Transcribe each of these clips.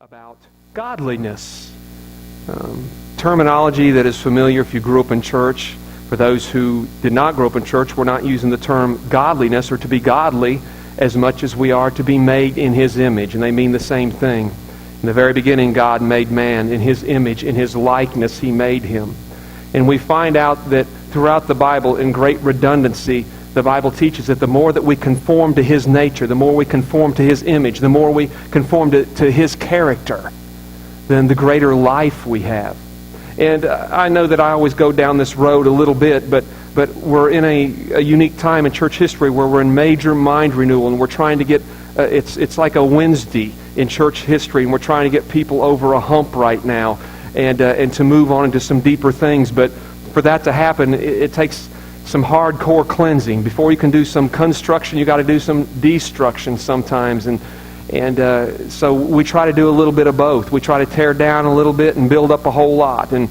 about godliness. Terminology that is familiar if you grew up in church. For those who did not grow up in church, we're not using the term godliness or to be godly as much as we are to be made in His image, and they mean the same thing. In the very beginning, God made man in His image, in His likeness He made him. And we find out that throughout the Bible, in great redundancy, the Bible teaches that the more that we conform to His nature, the more we conform to His image, the more we conform to His character, then the greater life we have. And I know that I always go down this road a little bit, but we're in a unique time in church history where we're in major mind renewal, and we're trying to get, it's like a Wednesday in church history, and we're trying to get people over a hump right now and to move on into some deeper things. But for that to happen, it takes some hardcore cleansing. Before you can do some construction, you got to do some destruction sometimes. And so we try to do a little bit of both. We try to tear down a little bit and build up a whole lot. And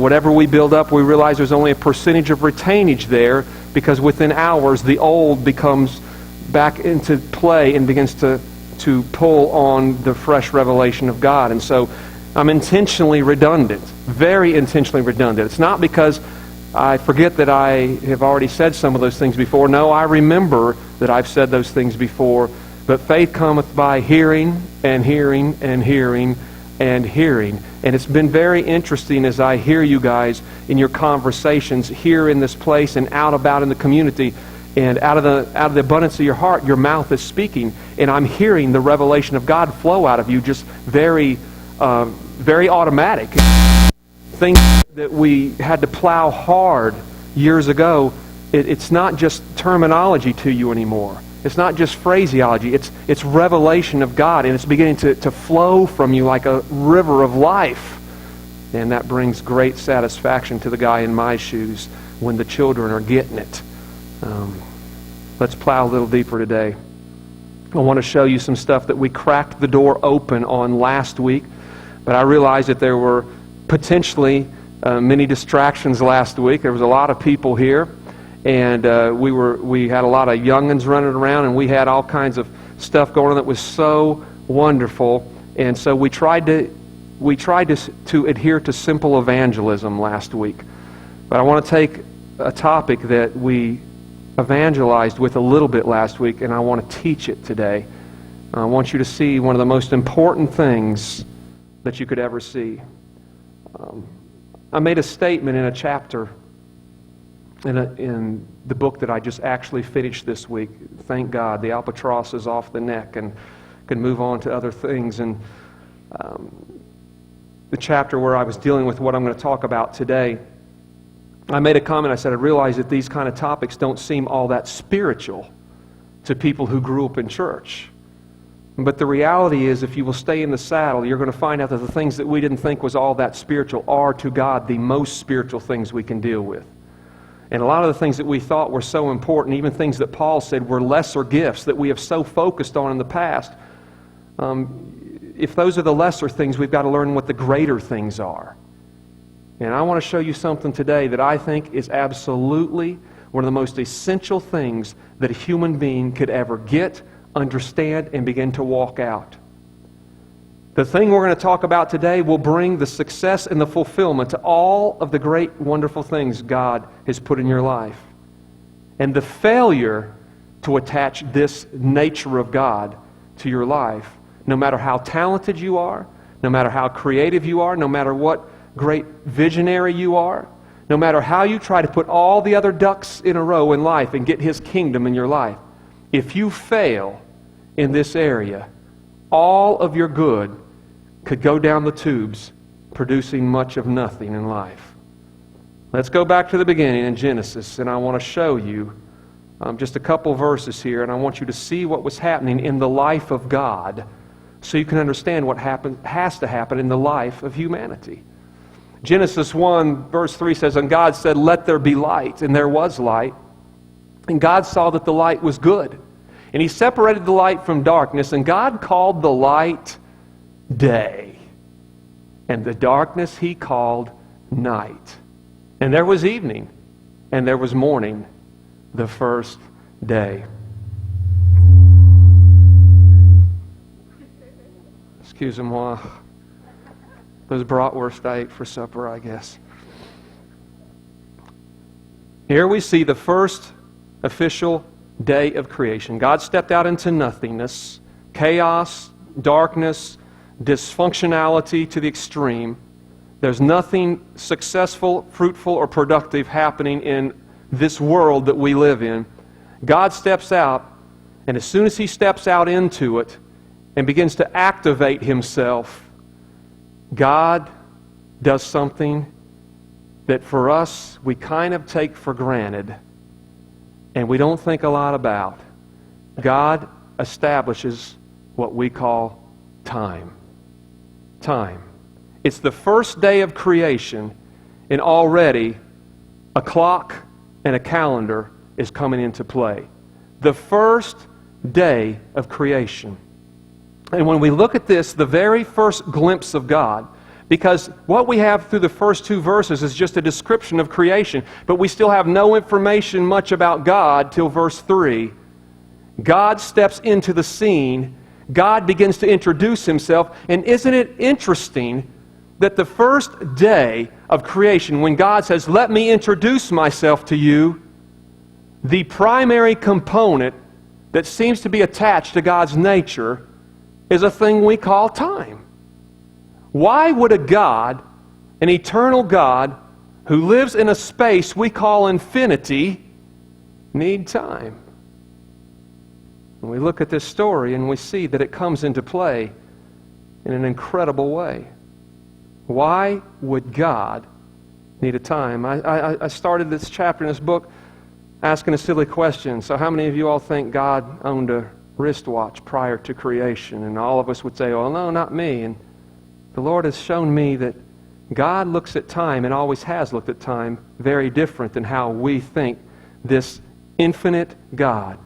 whatever we build up, we realize there's only a percentage of retainage there, because within hours the old becomes back into play and begins to pull on the fresh revelation of God. And so I'm intentionally redundant, very intentionally redundant. It's not because I forget that I have already said some of those things before. No, I remember that I've said those things before. But faith cometh by hearing and hearing and hearing and hearing. And it's been very interesting as I hear you guys in your conversations here in this place and out about in the community. And out of the abundance of your heart, your mouth is speaking. And I'm hearing the revelation of God flow out of you, just very, very automatic. Things that we had to plow hard years ago, it's not just terminology to you anymore. It's not just phraseology. It's revelation of God, and it's beginning to flow from you like a river of life. And that brings great satisfaction to the guy in my shoes when the children are getting it. Let's plow a little deeper today. I want to show you some stuff that we cracked the door open on last week, but I realized that there were potentially many distractions last week. There was a lot of people here, and we had a lot of young'uns running around, and we had all kinds of stuff going on that was so wonderful. And so we tried to adhere to simple evangelism last week. But I want to take a topic that we evangelized with a little bit last week, and I want to teach it today. I want you to see one of the most important things that you could ever see. I made a statement in a chapter in the book that I just actually finished this week. Thank God, the albatross is off the neck and can move on to other things. And the chapter where I was dealing with what I'm going to talk about today, I made a comment. I said, I realize that these kind of topics don't seem all that spiritual to people who grew up in church. But the reality is, if you will stay in the saddle, you're going to find out that the things that we didn't think was all that spiritual are to God the most spiritual things we can deal with. And a lot of the things that we thought were so important, even things that Paul said were lesser gifts that we have so focused on in the past, if those are the lesser things, we've got to learn what the greater things are. And I want to show you something today that I think is absolutely one of the most essential things that a human being could ever get, understand, and begin to walk out. The thing we're going to talk about today will bring the success and the fulfillment to all of the great, wonderful things God has put in your life. And the failure to attach this nature of God to your life, no matter how talented you are, no matter how creative you are, no matter what great visionary you are, no matter how you try to put all the other ducks in a row in life and get His kingdom in your life, if you fail in this area, all of your good could go down the tubes, producing much of nothing in life. Let's go back to the beginning in Genesis, and I want to show you just a couple verses here, and I want you to see what was happening in the life of God so you can understand what has to happen in the life of humanity. Genesis 1, verse 3 says, And God said, Let there be light, and there was light. And God saw that the light was good. And He separated the light from darkness, and God called the light day, and the darkness He called night. And there was evening, and there was morning, the first day. Excuse them while those bratwurst I ate for supper, I guess. Here we see the first official day of creation. God stepped out into nothingness, chaos, darkness, dysfunctionality to the extreme. There's nothing successful, fruitful, or productive happening in this world that we live in. God steps out, and as soon as He steps out into it and begins to activate Himself, God does something that for us we kind of take for granted and we don't think a lot about. God establishes what we call time. Time. It's the first day of creation, and already a clock and a calendar is coming into play. The first day of creation. And when we look at this, the very first glimpse of God, because what we have through the first two verses is just a description of creation, but we still have no information much about God till verse 3. God steps into the scene. God begins to introduce Himself. And isn't it interesting that the first day of creation, when God says, "Let me introduce myself to you," the primary component that seems to be attached to God's nature is a thing we call time. Why would a God, an eternal God, who lives in a space we call infinity, need time? And we look at this story and we see that it comes into play in an incredible way. Why would God need a time? I started this chapter in this book asking a silly question. So how many of you all think God owned a wristwatch prior to creation? And all of us would say, "Oh, no, not me." And the Lord has shown me that God looks at time, and always has looked at time, very different than how we think this infinite God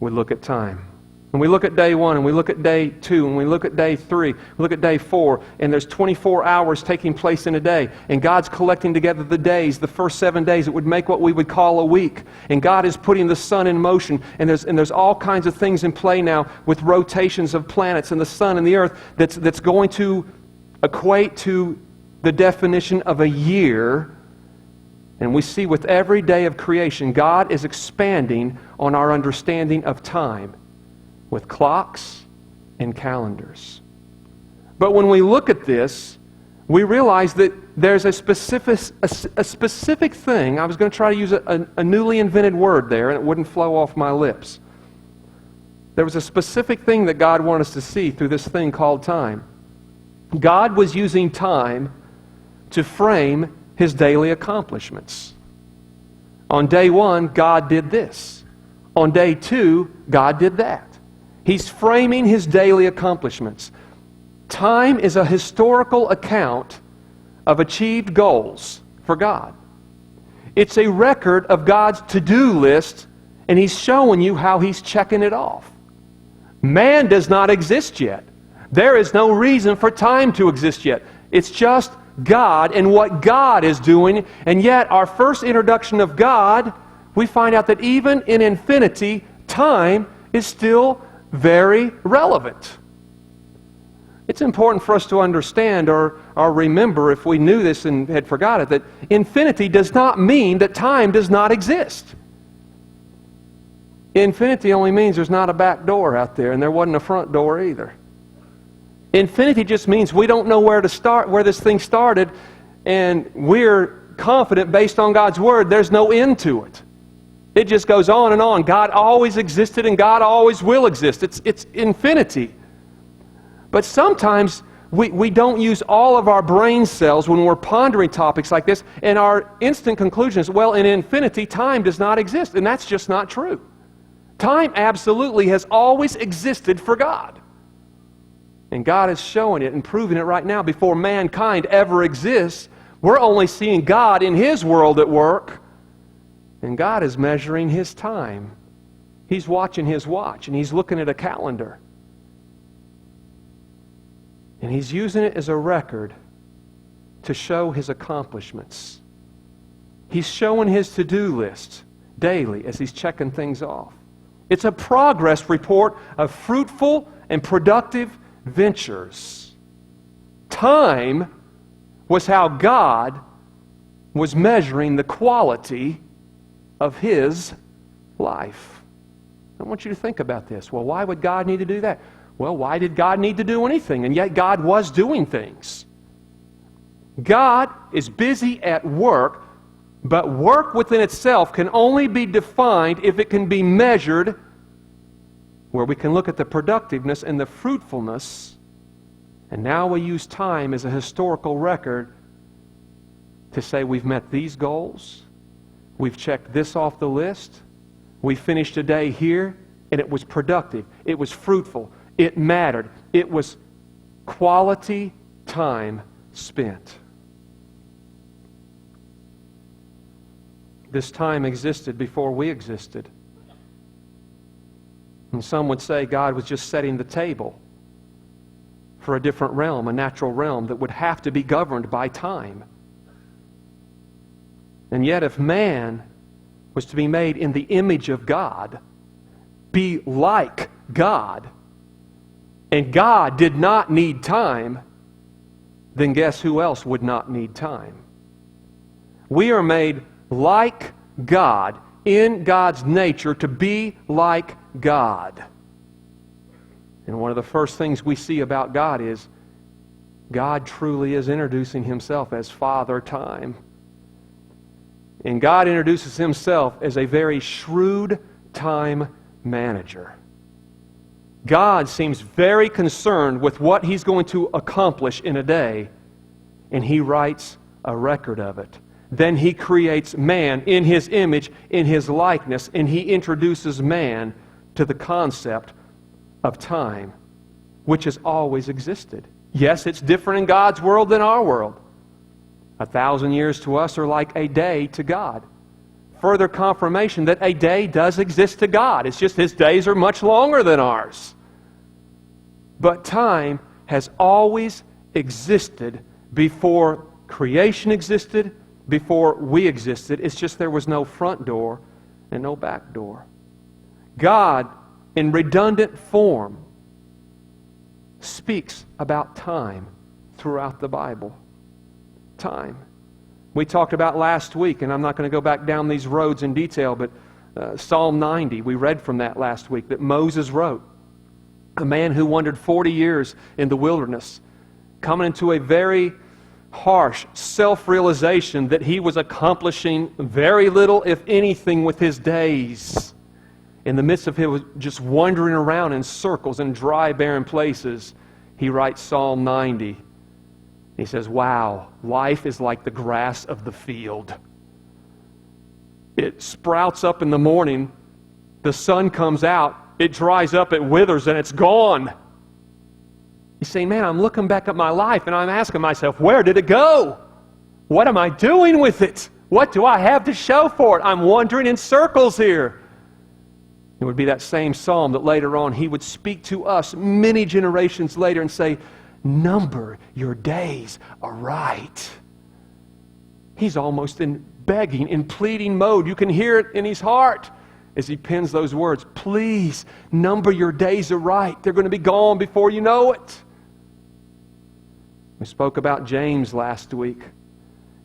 would look at time. And we look at day 1, and we look at day 2, and we look at day 3, we look at day 4, and there's 24 hours taking place in a day. And God's collecting together the days, the first 7 days that would make what we would call a week. And God is putting the sun in motion, and there's all kinds of things in play now with rotations of planets and the sun and the earth that's going to equate to the definition of a year. And we see with every day of creation, God is expanding on our understanding of time with clocks and calendars. But when we look at this, we realize that there's a specific thing. I was going to try to use a newly invented word there, and it wouldn't flow off my lips. There was a specific thing that God wanted us to see through this thing called time. God was using time to frame His daily accomplishments. On day 1, God did this. On day 2, God did that. He's framing His daily accomplishments. Time is a historical account of achieved goals for God. It's a record of God's to-do list, and He's showing you how He's checking it off. Man does not exist yet. There is no reason for time to exist yet. It's just God and what God is doing, and yet our first introduction of God, we find out that even in infinity, time is still very relevant. It's important for us to understand or remember, if we knew this and had forgot it, that infinity does not mean that time does not exist. Infinity only means there's not a back door out there, and there wasn't a front door either. Infinity just means we don't know where to start, where this thing started, and we're confident based on God's Word there's no end to it. It just goes on and on. God always existed and God always will exist. It's infinity. But sometimes we don't use all of our brain cells when we're pondering topics like this, and our instant conclusion is, well, in infinity, time does not exist. And that's just not true. Time absolutely has always existed for God. And God is showing it and proving it right now. Before mankind ever exists, we're only seeing God in His world at work. And God is measuring His time. He's watching His watch, and He's looking at a calendar. And He's using it as a record to show His accomplishments. He's showing His to-do list daily as He's checking things off. It's a progress report of fruitful and productive ventures. Time was how God was measuring the quality of His life. I want you to think about this. Well, why would God need to do that? Well, why did God need to do anything? And yet God was doing things. God is busy at work, but work within itself can only be defined if it can be measured, where we can look at the productiveness and the fruitfulness. And now we use time as a historical record to say we've met these goals, we've checked this off the list, we finished a day here, and it was productive, it was fruitful, it mattered, it was quality time spent. This time existed before we existed. And some would say God was just setting the table for a different realm, a natural realm that would have to be governed by time. And yet if man was to be made in the image of God, be like God, and God did not need time, then guess who else would not need time? We are made like God, in God's nature, to be like God. And one of the first things we see about God is God truly is introducing Himself as Father Time. And God introduces Himself as a very shrewd time manager. God seems very concerned with what He's going to accomplish in a day, and He writes a record of it. Then He creates man in His image, in His likeness, and He introduces man to the concept of time, which has always existed. Yes, it's different in God's world than our world. 1,000 years to us are like a day to God. Further confirmation that a day does exist to God. It's just His days are much longer than ours. But time has always existed before creation existed, before we existed. It's just there was no front door and no back door. God, in redundant form, speaks about time throughout the Bible. Time. We talked about last week, and I'm not going to go back down these roads in detail, but Psalm 90, we read from that last week, that Moses wrote. A man who wandered 40 years in the wilderness, coming into a very harsh self-realization that he was accomplishing very little, if anything, with his days. In the midst of him just wandering around in circles in dry, barren places, he writes Psalm 90. He says, wow, life is like the grass of the field. It sprouts up in the morning, the sun comes out, it dries up, it withers, and it's gone. You say, man, I'm looking back at my life and I'm asking myself, where did it go? What am I doing with it? What do I have to show for it? I'm wandering in circles here. It would be that same psalm that later on He would speak to us many generations later and say, number your days aright. He's almost in begging, in pleading mode. You can hear it in his heart as he pens those words. Please, number your days aright. They're going to be gone before you know it. We spoke about James last week.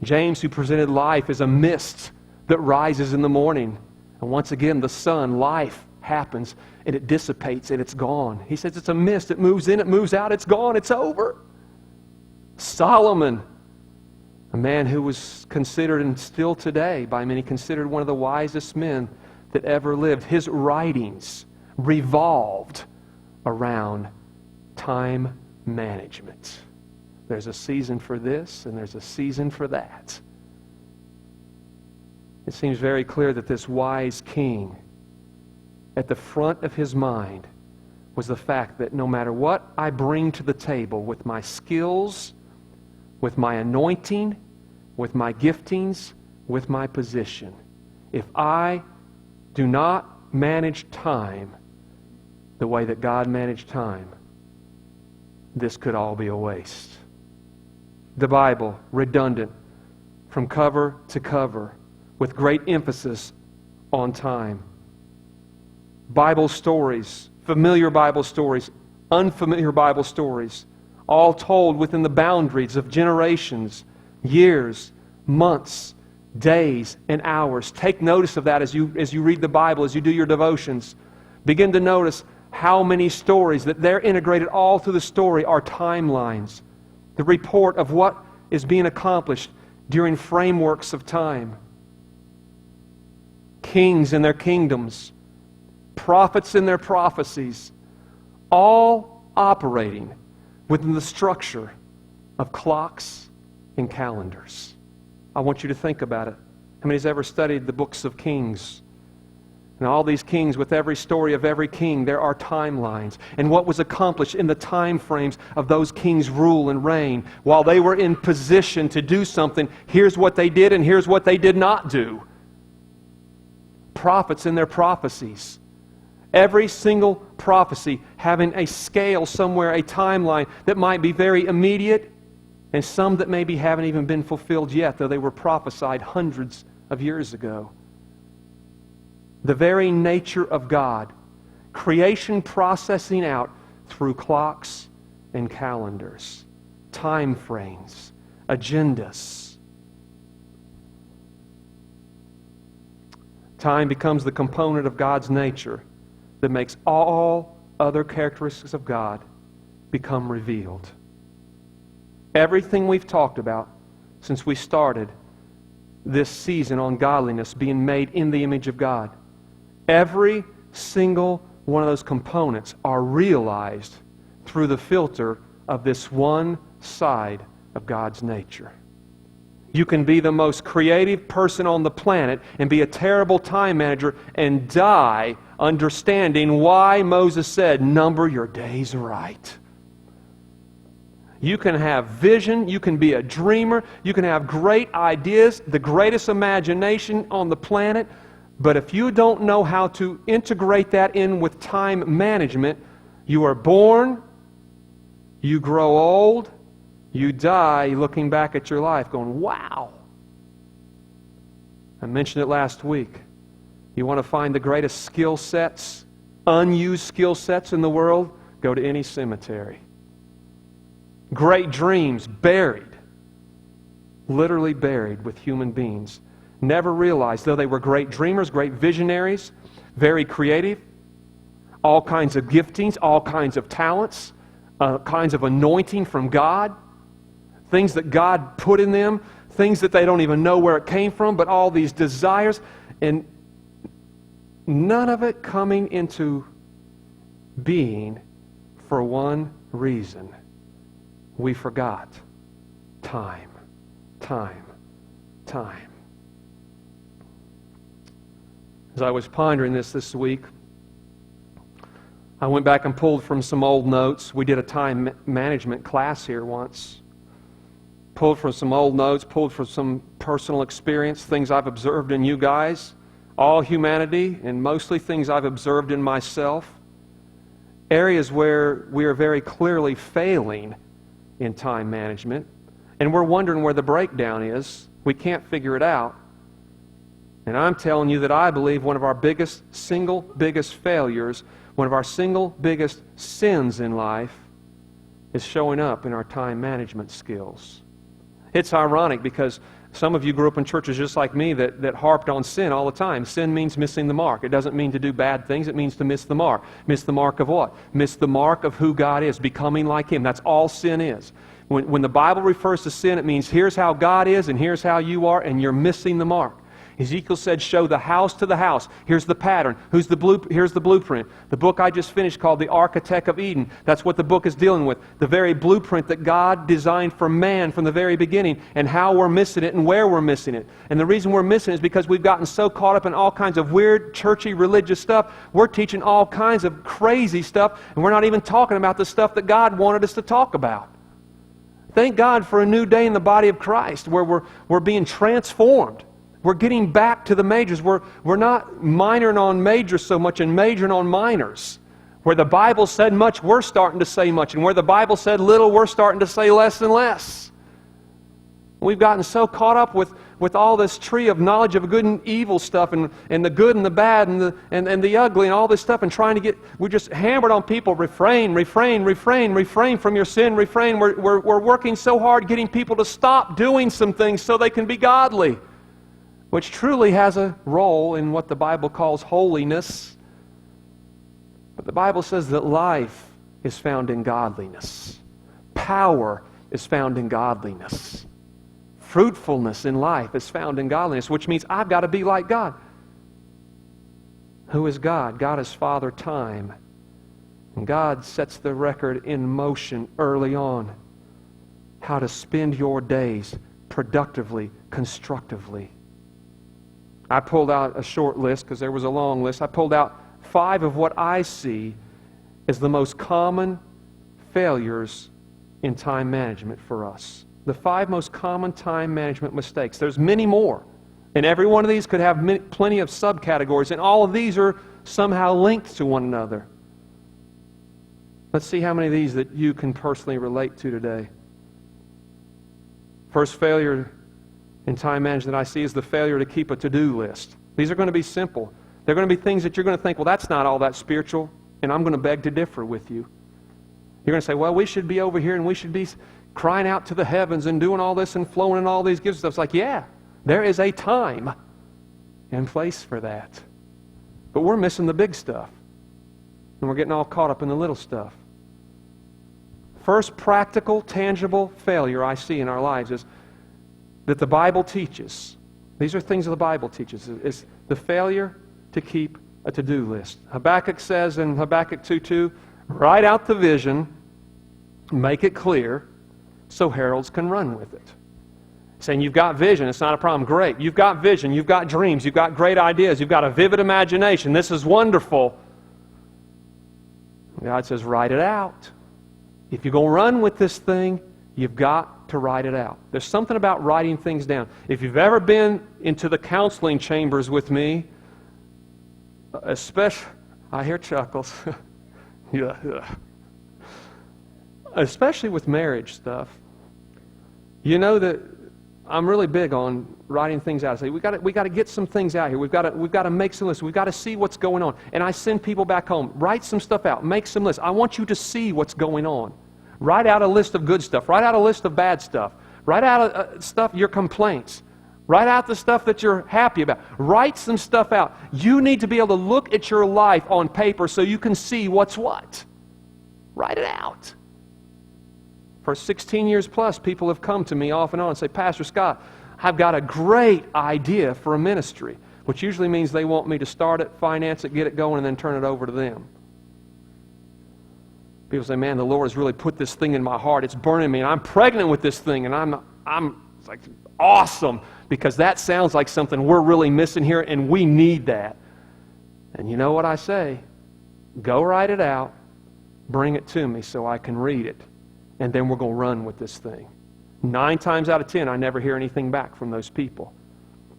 James, who presented life as a mist that rises in the morning. And once again, the sun, life, happens and it dissipates and it's gone. He says it's a mist. It moves in, it moves out, it's gone, it's over. Solomon, a man who was considered, and still today by many considered, one of the wisest men that ever lived. His writings revolved around time management. There's a season for this and there's a season for that. It seems very clear that this wise king, at the front of his mind, was the fact that no matter what I bring to the table with my skills, with my anointing, with my giftings, with my position, if I do not manage time the way that God managed time, this could all be a waste. The Bible, redundant, from cover to cover, with great emphasis on time. Bible stories, familiar Bible stories, unfamiliar Bible stories, all told within the boundaries of generations, years, months, days, and hours. Take notice of that as you read the Bible, as you do your devotions. Begin to notice how many stories that they're integrated all through the story are timelines. The report of what is being accomplished during frameworks of time. Kings in their kingdoms, prophets in their prophecies, all operating within the structure of clocks and calendars. I want you to think about it. How many has ever studied the books of Kings? And all these kings, with every story of every king, there are timelines. And what was accomplished in the time frames of those kings' rule and reign. While they were in position to do something, here's what they did and here's what they did not do. Prophets in their prophecies. Every single prophecy having a scale somewhere, a timeline that might be very immediate, and some that maybe haven't even been fulfilled yet, though they were prophesied hundreds of years ago. The very nature of God. Creation processing out through clocks and calendars. Time frames. Agendas. Time becomes the component of God's nature that makes all other characteristics of God become revealed. Everything we've talked about since we started this season on godliness, being made in the image of God, every single one of those components are realized through the filter of this one side of God's nature. You can be the most creative person on the planet and be a terrible time manager and die understanding why Moses said, "Number your days right." You can have vision, you can be a dreamer, you can have great ideas, the greatest imagination on the planet, but if you don't know how to integrate that in with time management, you are born, you grow old, you die looking back at your life going, wow. I mentioned it last week. You want to find the greatest skill sets, unused skill sets in the world? Go to any cemetery. Great dreams buried, literally buried with human beings. Never realized, though they were great dreamers, great visionaries, very creative, all kinds of giftings, all kinds of talents, kinds of anointing from God, things that God put in them, things that they don't even know where it came from, but all these desires, and none of it coming into being for one reason. We forgot time, time, time. As I was pondering this week, I went back and pulled from some old notes. We did a time management class here once. Pulled from some old notes, pulled from some personal experience, things I've observed in you guys, all humanity, and mostly things I've observed in myself. Areas where we are very clearly failing in time management, and we're wondering where the breakdown is. We can't figure it out. And I'm telling you that I believe one of our single biggest failures, one of our single biggest sins in life is showing up in our time management skills. It's ironic because some of you grew up in churches just like me that harped on sin all the time. Sin means missing the mark. It doesn't mean to do bad things. It means to miss the mark. Miss the mark of what? Miss the mark of who God is, becoming like Him. That's all sin is. When the Bible refers to sin, it means here's how God is and here's how you are, and you're missing the mark. Ezekiel said, show the house to the house. Here's the pattern. Here's the blueprint. The book I just finished called The Architect of Eden. That's what the book is dealing with. The very blueprint that God designed for man from the very beginning, and how we're missing it and where we're missing it. And the reason we're missing it is because we've gotten so caught up in all kinds of weird, churchy, religious stuff. We're teaching all kinds of crazy stuff, and we're not even talking about the stuff that God wanted us to talk about. Thank God for a new day in the body of Christ where we're being transformed. We're getting back to the majors. We're not minoring on majors so much and majoring on minors. Where the Bible said much, we're starting to say much. And where the Bible said little, we're starting to say less and less. We've gotten so caught up with all this tree of knowledge of good and evil stuff and the good and the bad and the ugly and all this stuff and trying to get, we just hammered on people, refrain from your sin, refrain. We're working so hard getting people to stop doing some things so they can be godly, which truly has a role in what the Bible calls holiness. But the Bible says that life is found in godliness. Power is found in godliness. Fruitfulness in life is found in godliness, which means I've got to be like God. Who is God? God is Father Time. And God sets the record in motion early on. How to spend your days productively, constructively. I pulled out a short list because there was a long list. I pulled out 5 of what I see as the most common failures in time management for us. The 5 most common time management mistakes. There's many more. And every one of these could have plenty of subcategories. And all of these are somehow linked to one another. Let's see how many of these that you can personally relate to today. First failure in time management I see is the failure to keep a to-do list. These are going to be simple. They're going to be things that you're going to think, well, that's not all that spiritual, and I'm going to beg to differ with you. You're going to say, well, we should be over here and we should be crying out to the heavens and doing all this and flowing in all these gifts. It's like, yeah, there is a time and place for that. But we're missing the big stuff. And we're getting all caught up in the little stuff. First practical, tangible failure I see in our lives is that the Bible teaches. These are things that the Bible teaches. Is the failure to keep a to-do list. Habakkuk says in Habakkuk 2:2, write out the vision, make it clear, so heralds can run with it. Saying you've got vision, it's not a problem. Great. You've got vision, you've got dreams, you've got great ideas, you've got a vivid imagination. This is wonderful. God says, write it out. If you're going to run with this thing, you've got to write it out. There's something about writing things down. If you've ever been into the counseling chambers with me, especially, I hear chuckles. Yeah. Especially with marriage stuff. You know that I'm really big on writing things out. I say we got to get some things out here. We've got to make some lists. We've got to see what's going on. And I send people back home. Write some stuff out. Make some lists. I want you to see what's going on. Write out a list of good stuff. Write out a list of bad stuff. Write out stuff, your complaints. Write out the stuff that you're happy about. Write some stuff out. You need to be able to look at your life on paper so you can see what's what. Write it out. For 16 years plus, people have come to me off and on and say, Pastor Scott, I've got a great idea for a ministry, which usually means they want me to start it, finance it, get it going, and then turn it over to them. People say, man, the Lord has really put this thing in my heart. It's burning me, and I'm pregnant with this thing, and I'm it's like, awesome, because that sounds like something we're really missing here, and we need that. And you know what I say? Go write it out, bring it to me so I can read it. And then we're going to run with this thing. 9 times out of 10, I never hear anything back from those people.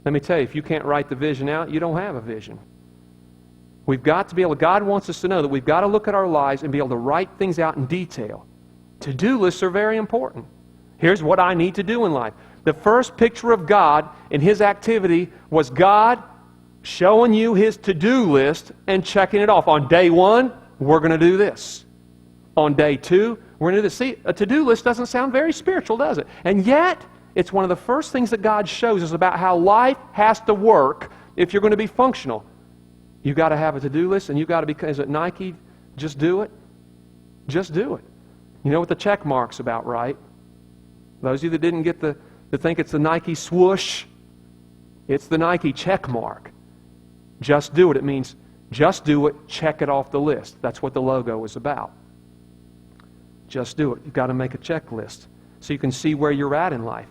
Let me tell you, if you can't write the vision out, you don't have a vision. We've got to be able, God wants us to know that we've got to look at our lives and be able to write things out in detail. To-do lists are very important. Here's what I need to do in life. The first picture of God in His activity was God showing you His to-do list and checking it off. On day 1, we're going to do this. On day 2, we're going to do this. See, a to-do list doesn't sound very spiritual, does it? And yet, it's one of the first things that God shows us about how life has to work if you're going to be functional. You've got to have a to-do list, and you've got to be, is it Nike, just do it? Just do it. You know what the check mark's about, right? Those of you that didn't get that think it's the Nike swoosh, it's the Nike check mark. Just do it. It means just do it, check it off the list. That's what the logo is about. Just do it. You've got to make a checklist so you can see where you're at in life.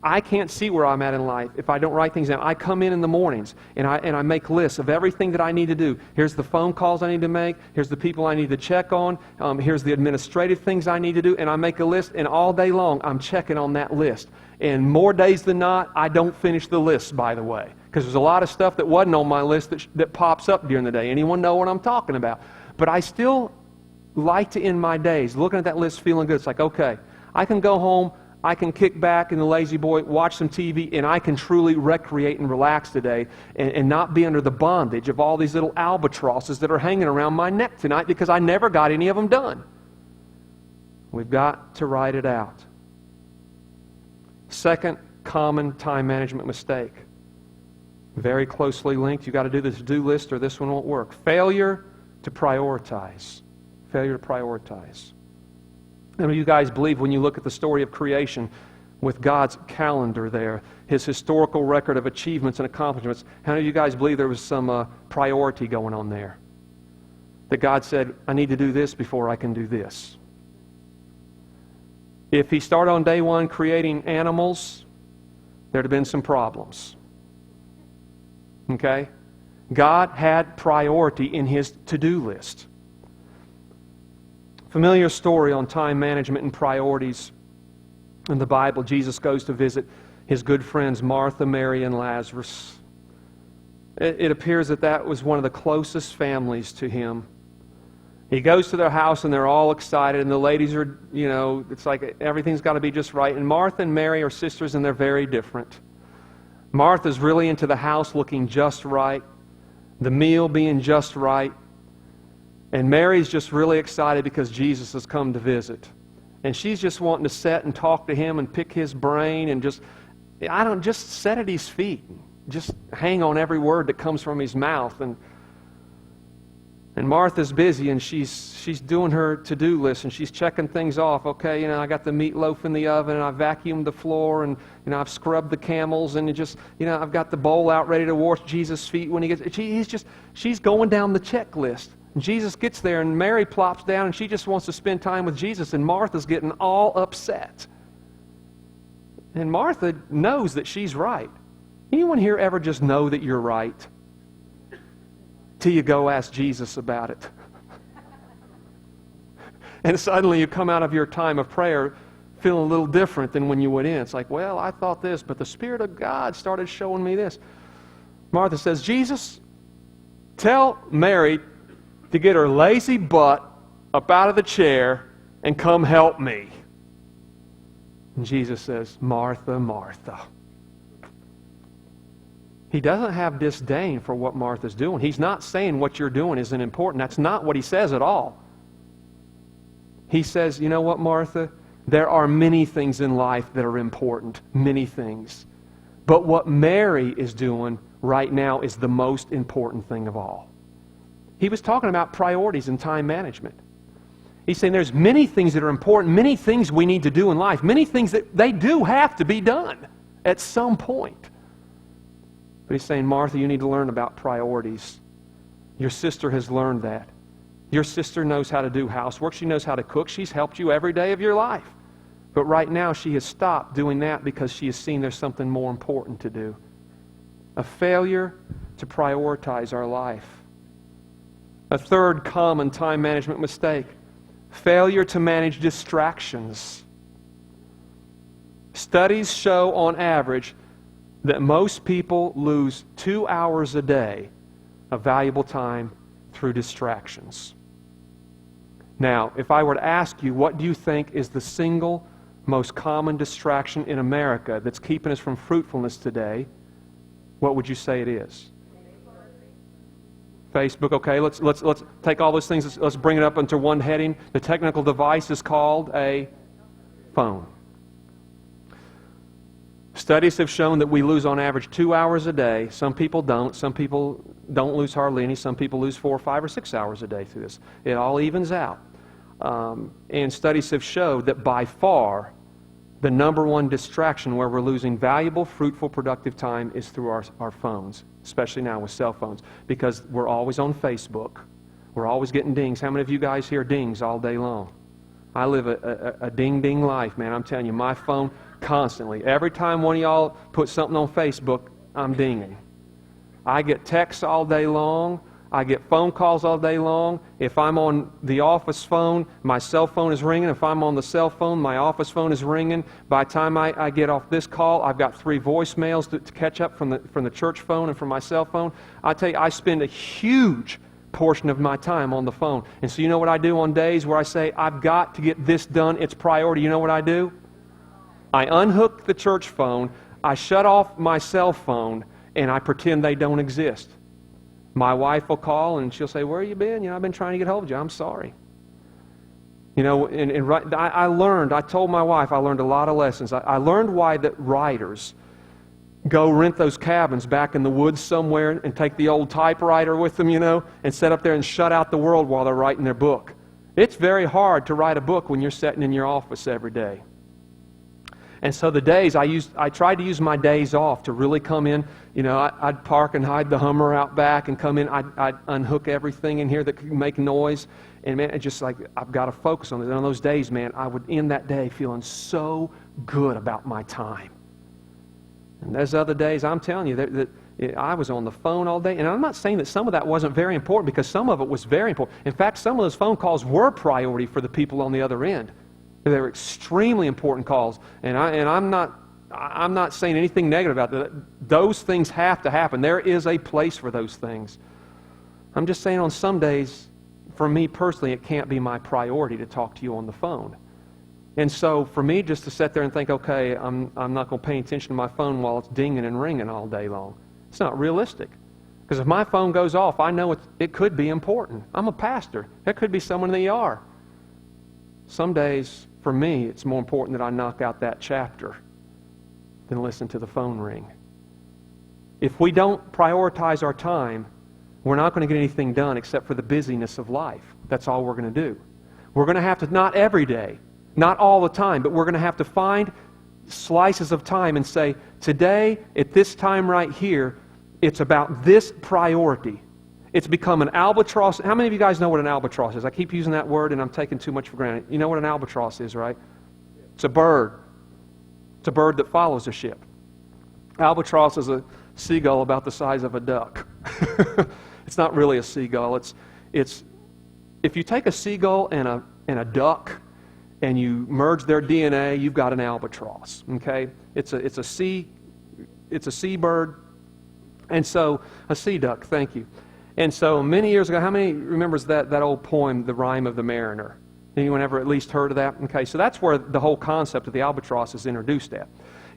I can't see where I'm at in life if I don't write things down. I come in the mornings and I make lists of everything that I need to do. Here's the phone calls I need to make. Here's the people I need to check on. Here's the administrative things I need to do. And I make a list, and all day long I'm checking on that list. And more days than not, I don't finish the list, by the way, because there's a lot of stuff that wasn't on my list that pops up during the day. Anyone know what I'm talking about? But I still like to end my days looking at that list, feeling good. It's like, okay, I can go home. I can kick back in the lazy boy, watch some TV, and I can truly recreate and relax today and not be under the bondage of all these little albatrosses that are hanging around my neck tonight because I never got any of them done. We've got to write it out. Second common time management mistake. Very closely linked. You've got to do this to-do list or this one won't work. Failure to prioritize. Failure to prioritize. How many of you guys believe when you look at the story of creation with God's calendar there, His historical record of achievements and accomplishments, how many of you guys believe there was some priority going on there? That God said, I need to do this before I can do this. If He started on day one creating animals, there'd have been some problems. Okay? God had priority in His to-do list. Familiar story on time management and priorities. In the Bible, Jesus goes to visit His good friends Martha, Mary, and Lazarus. It appears that was one of the closest families to Him. He goes to their house and they're all excited, and the ladies are, it's like everything's got to be just right. And Martha and Mary are sisters and they're very different. Martha's really into the house looking just right, the meal being just right. And Mary's just really excited because Jesus has come to visit. And she's just wanting to sit and talk to Him and pick His brain and just sit at His feet. Just hang on every word that comes from His mouth. And Martha's busy and she's doing her to-do list and she's checking things off. Okay, I got the meatloaf in the oven and I vacuumed the floor and I've scrubbed the camels and I've got the bowl out ready to wash Jesus' feet when He gets. She's going down the checklist. Jesus gets there and Mary plops down and she just wants to spend time with Jesus, and Martha's getting all upset. And Martha knows that she's right. Anyone here ever just know that you're right till you go ask Jesus about it? And suddenly you come out of your time of prayer feeling a little different than when you went in. It's like, well, I thought this, but the Spirit of God started showing me this. Martha says, Jesus, tell Mary to get her lazy butt up out of the chair and come help me. And Jesus says, Martha, Martha. He doesn't have disdain for what Martha's doing. He's not saying what you're doing isn't important. That's not what He says at all. He says, you know what, Martha? There are many things in life that are important. Many things. But what Mary is doing right now is the most important thing of all. He was talking about priorities and time management. He's saying there's many things that are important, many things we need to do in life, many things that they do have to be done at some point. But He's saying, Martha, you need to learn about priorities. Your sister has learned that. Your sister knows how to do housework. She knows how to cook. She's helped you every day of your life. But right now she has stopped doing that because she has seen there's something more important to do. A failure to prioritize our life. A third common time management mistake, failure to manage distractions. Studies show on average that most people lose 2 hours a day of valuable time through distractions. Now, if I were to ask you, what do you think is the single most common distraction in America that's keeping us from fruitfulness today, what would you say it is? Facebook. Okay, let's take all those things, let's bring it up into one heading. The technical device is called a phone. Studies have shown that we lose on average 2 hours a day. Some people don't. Some people don't lose hardly any. Some people lose 4 or 5 or 6 hours a day through this. It all evens out. And studies have showed that by far the number one distraction where we're losing valuable, fruitful, productive time is through our phones, especially now with cell phones, because we're always on Facebook. We're always getting dings. How many of you guys hear dings all day long? I live a ding-ding life, man. I'm telling you, my phone constantly. Every time one of y'all put something on Facebook, I'm dinging. I get texts all day long. I get phone calls all day long. If I'm on the office phone, my cell phone is ringing. If I'm on the cell phone, my office phone is ringing. By the time I get off this call, I've got 3 voicemails to catch up from the church phone and from my cell phone. I tell you, I spend a huge portion of my time on the phone. And so you know what I do on days where I say, I've got to get this done, it's priority. You know what I do? I unhook the church phone, I shut off my cell phone, and I pretend they don't exist. My wife will call and she'll say, "Where you been? I've been trying to get hold of you. I'm sorry." I told my wife I learned a lot of lessons. I learned why that writers go rent those cabins back in the woods somewhere and take the old typewriter with them, and sit up there and shut out the world while they're writing their book. It's very hard to write a book when you're sitting in your office every day. And so the days I tried to use my days off to really come in. I'd park and hide the Hummer out back and come in. I'd unhook everything in here that could make noise. And man, it's just like, I've got to focus on this. And on those days, man, I would end that day feeling so good about my time. And there's other days, I'm telling you, that I was on the phone all day. And I'm not saying that some of that wasn't very important, because some of it was very important. In fact, some of those phone calls were priority for the people on the other end. They were extremely important calls. And I'm not saying anything negative about that. Those things have to happen. There is a place for those things. I'm just saying on some days, for me personally, it can't be my priority to talk to you on the phone. And so for me just to sit there and think, okay, I'm not going to pay attention to my phone while it's dinging and ringing all day long, it's not realistic. Because if my phone goes off, I know it could be important. I'm a pastor. There could be someone in the ER. Some days, for me, it's more important that I knock out that chapter than listen to the phone ring. If we don't prioritize our time, we're not going to get anything done except for the busyness of life. That's all we're going to do. We're going to have to, not every day, not all the time, but we're going to have to find slices of time and say, today, at this time right here, it's about this priority. It's become an albatross. How many of you guys know what an albatross is? I keep using that word and I'm taking too much for granted. You know what an albatross is, right? It's a bird. It's a bird that follows a ship. Albatross is a seagull about the size of a duck. It's not really a seagull. It's if you take a seagull and a duck and you merge their DNA, you've got an albatross. Okay? It's a seabird, and so a sea duck. Thank you. And so many years ago, how many remembers that old poem, The Rime of the Mariner? Anyone ever at least heard of that? Okay, so that's where the whole concept of the albatross is introduced at.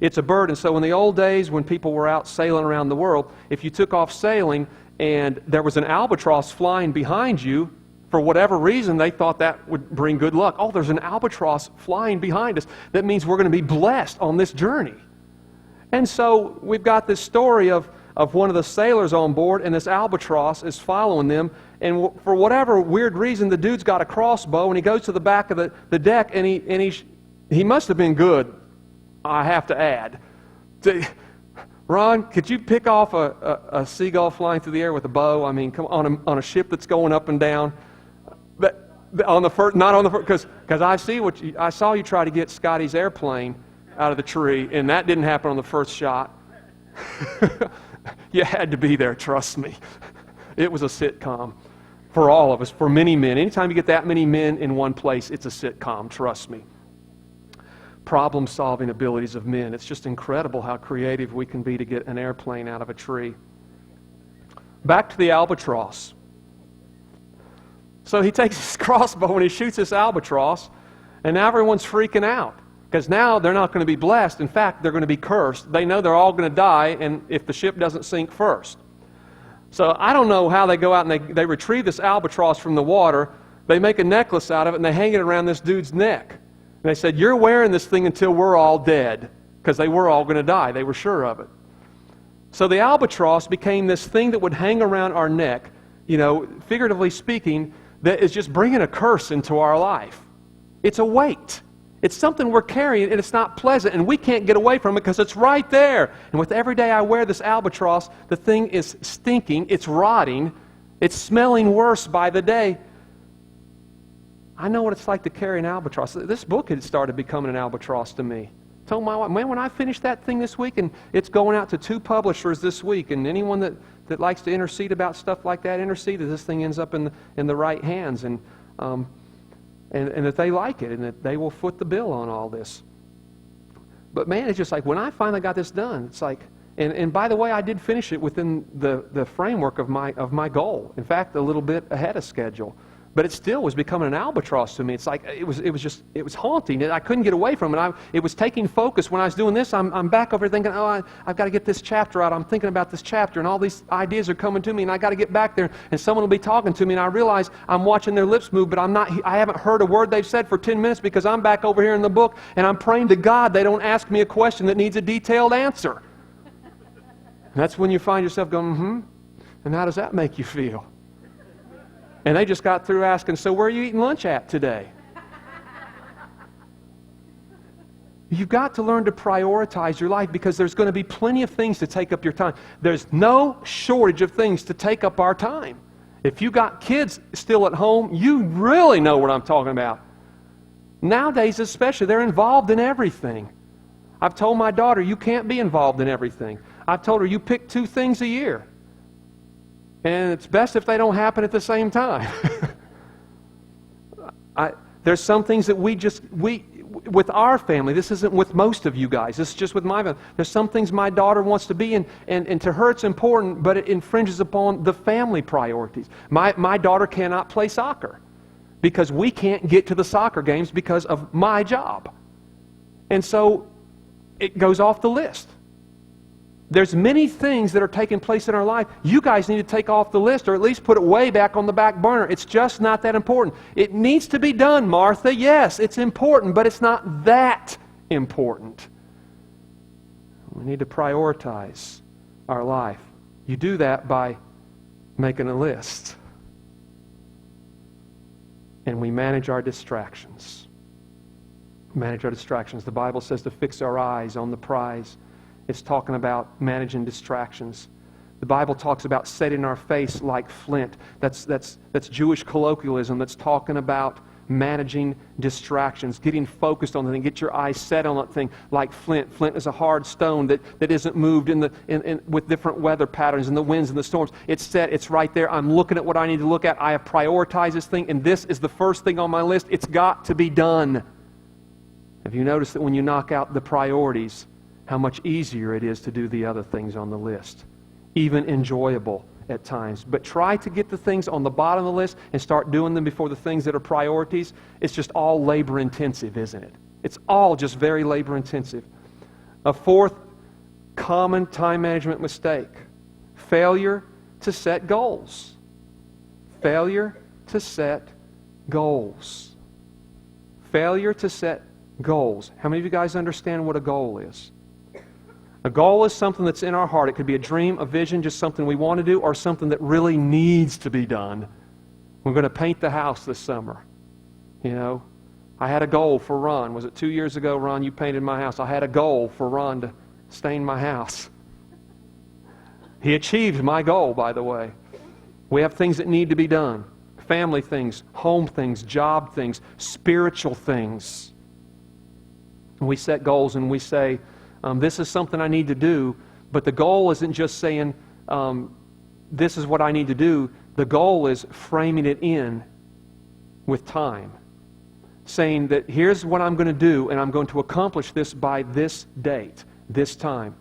It's a bird, and so in the old days when people were out sailing around the world, if you took off sailing and there was an albatross flying behind you, for whatever reason, they thought that would bring good luck. Oh, there's an albatross flying behind us. That means we're going to be blessed on this journey. And so we've got this story of one of the sailors on board, and this albatross is following them. And for whatever weird reason, the dude's got a crossbow, and he goes to the back of the deck, and he must have been good, I have to add. Ron, could you pick off a seagull flying through the air with a bow? I mean, come on a ship that's going up and down. But on the first, not on the first, because I saw you try to get Scotty's airplane out of the tree, and that didn't happen on the first shot. You had to be there, trust me. It was a sitcom for all of us, for many men. Anytime you get that many men in one place, it's a sitcom, trust me. Problem-solving abilities of men. It's just incredible how creative we can be to get an airplane out of a tree. Back to the albatross. So he takes his crossbow and he shoots this albatross, and now everyone's freaking out. Because now they're not going to be blessed. In fact, they're going to be cursed. They know they're all going to die, and if the ship doesn't sink first. So I don't know how they go out and they retrieve this albatross from the water. They make a necklace out of it, and they hang it around this dude's neck. And they said, "You're wearing this thing until we're all dead." Because they were all going to die. They were sure of it. So the albatross became this thing that would hang around our neck, figuratively speaking, that is just bringing a curse into our life. It's a weight. It's something we're carrying, and it's not pleasant, and we can't get away from it because it's right there. And with every day I wear this albatross, the thing is stinking, it's rotting, it's smelling worse by the day. I know what it's like to carry an albatross. This book had started becoming an albatross to me. I told my wife, man, when I finish that thing this week, and it's going out to 2 publishers this week, and anyone that likes to intercede about stuff like that, intercede that this thing ends up in the right hands, and that they like it, and that they will foot the bill on all this. But man, it's just like, when I finally got this done, it's like, and by the way, I did finish it within the framework of my goal. In fact, a little bit ahead of schedule. But it still was becoming an albatross to me. It's like it was haunting. I couldn't get away from it. It was taking focus. When I was doing this, I'm back over here thinking, oh, I've got to get this chapter out. I'm thinking about this chapter, and all these ideas are coming to me, and I got to get back there, and someone will be talking to me, and I realize I'm watching their lips move, but I haven't heard a word they've said for 10 minutes because I'm back over here in the book, and I'm praying to God they don't ask me a question that needs a detailed answer. And that's when you find yourself going, and how does that make you feel? And they just got through asking, so where are you eating lunch at today? You've got to learn to prioritize your life because there's going to be plenty of things to take up your time. There's no shortage of things to take up our time. If you got kids still at home, you really know what I'm talking about. Nowadays especially, they're involved in everything. I've told my daughter, you can't be involved in everything. I've told her, you pick 2 things a year. And it's best if they don't happen at the same time. There's some things that we with our family, this isn't with most of you guys, this is just with my family. There's some things my daughter wants to be in, and to her it's important, but it infringes upon the family priorities. My daughter cannot play soccer because we can't get to the soccer games because of my job. And so it goes off the list. There's many things that are taking place in our life you guys need to take off the list or at least put it way back on the back burner. It's just not that important. It needs to be done, Martha. Yes, it's important, but it's not that important. We need to prioritize our life. You do that by making a list. And we manage our distractions. Manage our distractions. The Bible says to fix our eyes on the prize. It's talking about managing distractions. The Bible talks about setting our face like flint. That's Jewish colloquialism that's talking about managing distractions, getting focused on the thing, get your eyes set on that thing like flint. Flint is a hard stone that isn't moved with different weather patterns and the winds and the storms. It's set, it's right there. I'm looking at what I need to look at. I have prioritized this thing, and this is the first thing on my list. It's got to be done. Have you noticed that when you knock out the priorities, how much easier it is to do the other things on the list, even enjoyable at times. But try to get the things on the bottom of the list and start doing them before the things that are priorities. It's just all labor intensive, isn't it? It's all just very labor intensive. A 4th common time management mistake: failure to set goals. Failure to set goals. Failure to set goals. How many of you guys understand what a goal is? A goal is something that's in our heart. It could be a dream, a vision, just something we want to do, or something that really needs to be done. We're going to paint the house this summer. You know, I had a goal for Ron. Was it 2 years ago, Ron, you painted my house? I had a goal for Ron to stain my house. He achieved my goal, by the way. We have things that need to be done. Family things, home things, job things, spiritual things. We set goals and we say, this is something I need to do, but the goal isn't just saying, this is what I need to do. The goal is framing it in with time. Saying that here's what I'm going to do, and I'm going to accomplish this by this date, this time.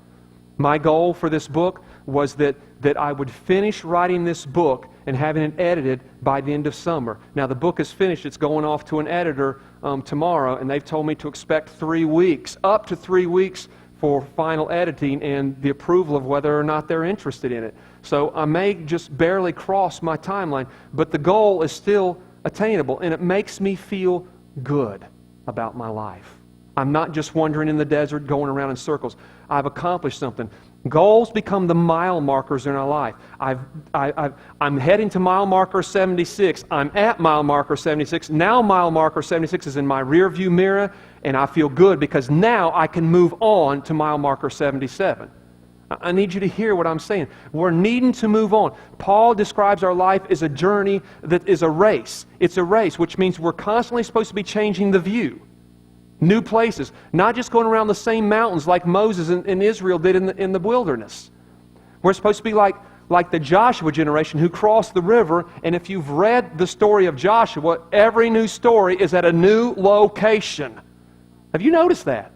My goal for this book was that I would finish writing this book and having it edited by the end of summer. Now the book is finished. It's going off to an editor tomorrow, and they've told me to expect 3 weeks, up to 3 weeks, for final editing and the approval of whether or not they're interested in it. So I may just barely cross my timeline, but the goal is still attainable, and it makes me feel good about my life. I'm not just wandering in the desert, going around in circles. I've accomplished something. Goals become the mile markers in our life. I'm heading to mile marker 76. I'm at mile marker 76. Now mile marker 76 is in my rear view mirror, and I feel good because now I can move on to mile marker 77. I need you to hear what I'm saying. We're needing to move on. Paul describes our life as a journey that is a race. It's a race, which means we're constantly supposed to be changing the view. New places. Not just going around the same mountains like Moses and Israel did in the wilderness. We're supposed to be like the Joshua generation who crossed the river, and if you've read the story of Joshua, every new story is at a new location. Have you noticed that?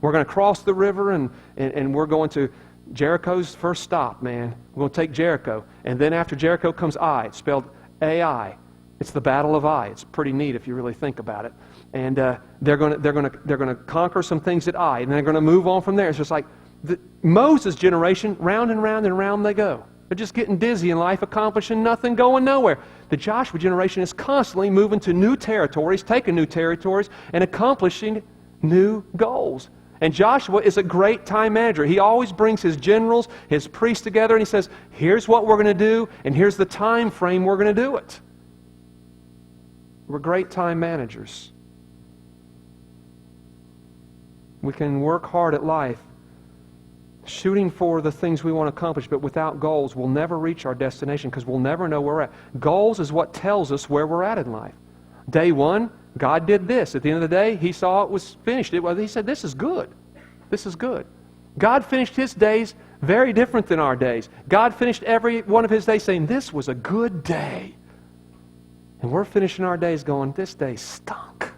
We're going to cross the river and we're going to Jericho's first stop, man. We're going to take Jericho. And then after Jericho comes Ai. It's spelled A-I. It's the battle of Ai. It's pretty neat if you really think about it. And they're going to conquer some things at Ai, and they're going to move on from there. It's just like Moses' generation, round and round and round they go. They're just getting dizzy in life, accomplishing nothing, going nowhere. The Joshua generation is constantly moving to new territories, taking new territories, and accomplishing new goals. And Joshua is a great time manager. He always brings his generals, his priests together, and he says, here's what we're going to do, and here's the time frame we're going to do it. We're great time managers. We can work hard at life, shooting for the things we want to accomplish, but without goals, we'll never reach our destination because we'll never know where we're at. Goals is what tells us where we're at in life. Day one, God did this. At the end of the day, He saw it was finished. He said, this is good. This is good. God finished His days very different than our days. God finished every one of His days saying, this was a good day. And we're finishing our days going, this day stunk.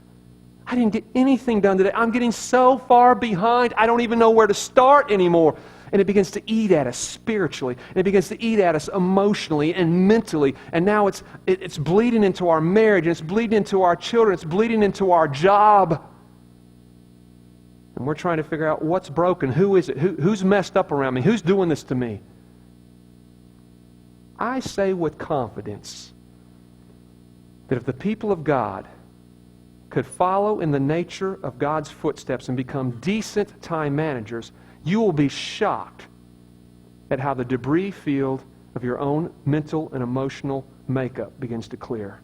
I didn't get anything done today. I'm getting so far behind, I don't even know where to start anymore. And it begins to eat at us spiritually. And it begins to eat at us emotionally and mentally. And now it's bleeding into our marriage. And it's bleeding into our children. It's bleeding into our job. And we're trying to figure out what's broken. Who is it? Who's messed up around me? Who's doing this to me? I say with confidence that if the people of God could follow in the nature of God's footsteps and become decent time managers, you will be shocked at how the debris field of your own mental and emotional makeup begins to clear.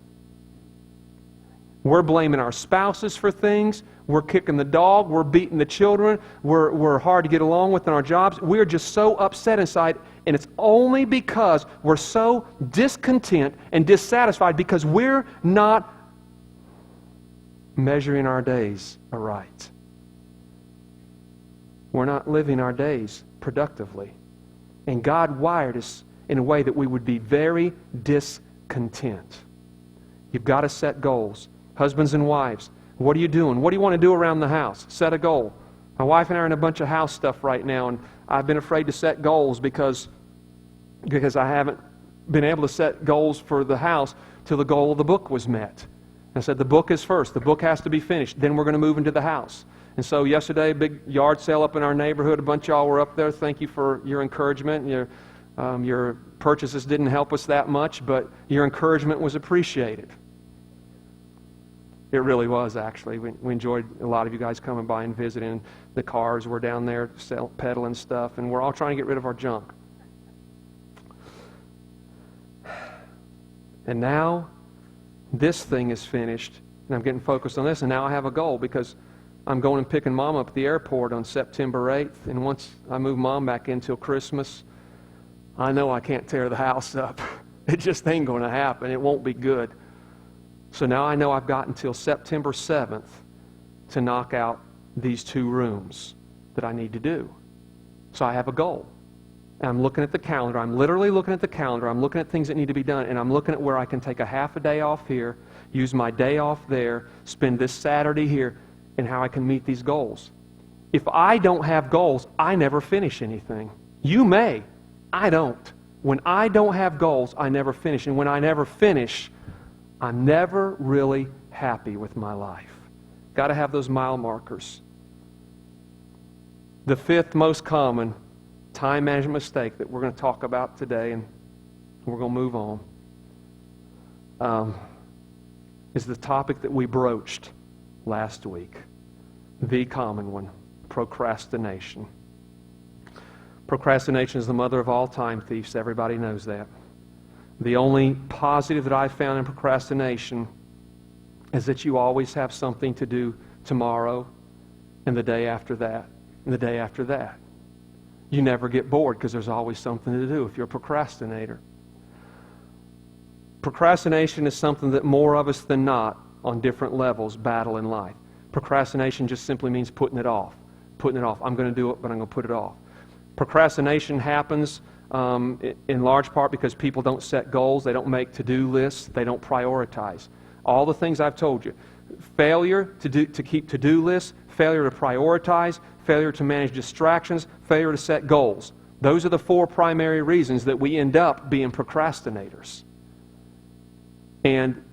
We're blaming our spouses for things. We're kicking the dog. We're beating the children. We're hard to get along with in our jobs. We're just so upset inside, and it's only because we're so discontent and dissatisfied because we're not measuring our days aright. We're not living our days productively. And God wired us in a way that we would be very discontent. You've got to set goals. Husbands and wives, what are you doing? What do you want to do around the house? Set a goal. My wife and I are in a bunch of house stuff right now, and I've been afraid to set goals because I haven't been able to set goals for the house till the goal of the book was met. I said, the book is first. The book has to be finished. Then we're going to move into the house. And so yesterday, a big yard sale up in our neighborhood. A bunch of y'all were up there. Thank you for your encouragement. Your purchases didn't help us that much, but your encouragement was appreciated. It really was, actually. We enjoyed a lot of you guys coming by and visiting. The cars were down there peddling stuff, and we're all trying to get rid of our junk. And now this thing is finished, and I'm getting focused on this, and now I have a goal because I'm going and picking Mom up at the airport on September 8th, and once I move Mom back in till Christmas, I know I can't tear the house up. It just ain't going to happen. It won't be good. So now I know I've got until September 7th to knock out these 2 rooms that I need to do. So I have a goal. And I'm looking at the calendar. I'm literally looking at the calendar. I'm looking at things that need to be done. And I'm looking at where I can take a half a day off here, use my day off there, spend this Saturday here, and how I can meet these goals. If I don't have goals, I never finish anything. You may. I don't. When I don't have goals, I never finish. And when I never finish, I'm never really happy with my life. Got to have those mile markers. The 5th most common time management mistake that we're going to talk about today, and we're going to move on, is the topic that we broached last week. The common one, procrastination. Procrastination is the mother of all time thieves. Everybody knows that. The only positive that I've found in procrastination is that you always have something to do tomorrow and the day after that and the day after that. You never get bored because there's always something to do if you're a procrastinator. Procrastination is something that more of us than not, on different levels, battle in life. Procrastination just simply means putting it off. Putting it off. I'm going to do it, but I'm going to put it off. Procrastination happens in large part because people don't set goals, they don't make to-do lists, they don't prioritize. All the things I've told you. Failure to keep to-do lists, failure to prioritize, failure to manage distractions, failure to set goals. Those are the 4 primary reasons that we end up being procrastinators. And